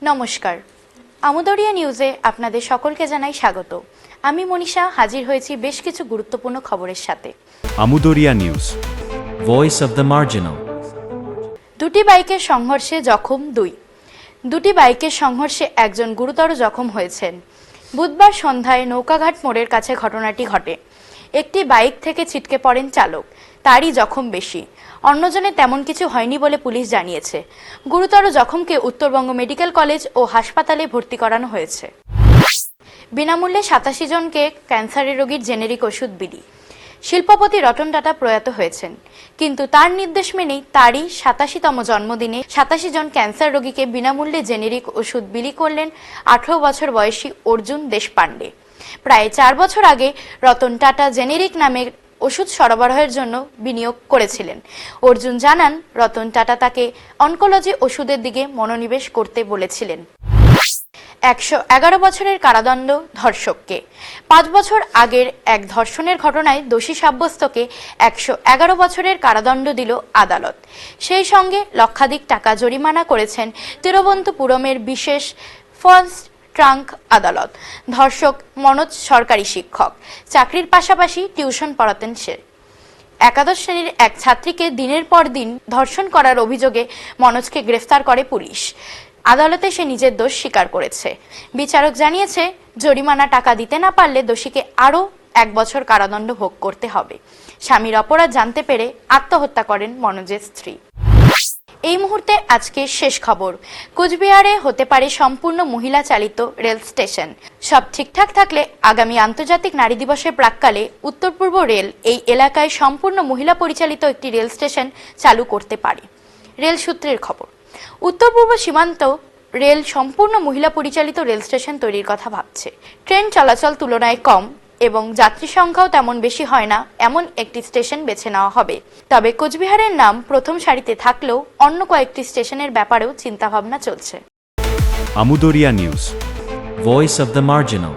নমস্কার, আমুদরিয়া নিউজে আপনাদের সকলকে জানাই স্বাগত। আমি মনীষা হাজির হয়েছি বেশ কিছু গুরুত্বপূর্ণ খবরের সাথে। Amudariya news, voice of the marginal. দুটি বাইকের সংঘর্ষে জখম দুটি বাইকের সংঘর্ষে একজন গুরুতর জখম হয়েছেন। বুধবার সন্ধ্যায় নৌকাঘাট মোড়ের কাছে ঘটনাটি ঘটে। একটি বাইক থেকে ছিটকে পড়েন চালক, তারই জখম বেশি। অন্যজনের তেমন কিছু হয়নি বলে পুলিশ জানিয়েছে। গুরুতর জখমকে উত্তরবঙ্গ মেডিকেল কলেজ ও হাসপাতালে ভর্তি করানো হয়েছে। বিনামূল্যে ৮৭ জনকে ক্যান্সারের রোগীর জেনেরিক ওষুধ বিলি। শিল্পপতি রতন টাটা প্রয়াত হয়েছেন, কিন্তু তার নির্দেশ মেনেই তারই ৮৭তম জন্মদিনে ৮৭ জন ক্যান্সার রোগীকে বিনামূল্যে জেনেরিক ওষুধ বিলি করলেন ১৮ বছর বয়সী অর্জুন দেশপান্ডে। প্রায় ৪ বছর আগে রতন টাটা জেনেরিক নামের ওষুধ সরবরাহের জন্য বিনিয়োগ করেছিলেন। অর্জুন জানান, রতন টাটা তাকে অনকোলজি ওষুধের দিকে মনোনিবেশ করতে বলেছিলেন। ১১১ বছরের কারাদণ্ড ধর্ষককে। ৫ বছর আগের এক ধর্ষণের ঘটনায় দোষী সাব্যস্তকে ১১১ বছরের কারাদণ্ড দিল আদালত। সেই সঙ্গে লক্ষাধিক টাকা জরিমানা করেছেন তিরুবনন্তপুরমের বিশেষ ফার্স্ট ট্রাঙ্ক আদালত। ধর্ষক মনোজ সরকারি শিক্ষক, চাকরির পাশাপাশি টিউশন পড়াতেন সে। একাদশ শ্রেণীর এক ছাত্রীকে দিনের পর দিন ধর্ষণ করার অভিযোগে মনোজকে গ্রেফতার করে পুলিশ। আদালতে সে নিজের দোষ স্বীকার করেছে। বিচারক জানিয়েছে, জরিমানা টাকা দিতে না পারলে দোষীকে আরও ১ বছর কারাদণ্ড ভোগ করতে হবে। স্বামীর অপরাধ জানতে পেরে আত্মহত্যা করেন মনোজের স্ত্রী। এই মুহূর্তে আজকের শেষ খবর। কোচবিহারে হতে পারে সম্পূর্ণ মহিলা চালিত রেল স্টেশন। সব ঠিকঠাক থাকলে আগামী আন্তর্জাতিক নারী দিবসের প্রাক্কালে উত্তর পূর্ব রেল এই এলাকায় সম্পূর্ণ মহিলা পরিচালিত একটি রেল স্টেশন চালু করতে পারে। রেল সূত্রের খবর, উত্তর পূর্ব সীমান্ত রেল সম্পূর্ণ মহিলা পরিচালিত রেল স্টেশন তৈরির কথা ভাবছে। ট্রেন চলাচল তুলনায় কম এবং যাত্রী সংখ্যাও তেমন বেশি হয় না এমন একটি স্টেশন বেছে নেওয়া হবে। তবে কোচবিহারের নাম প্রথম সারিতে থাকলেও অন্য কয়েকটি স্টেশনের ব্যাপারেও চিন্তাভাবনা চলছে। Amudariya news, voice of the marginal.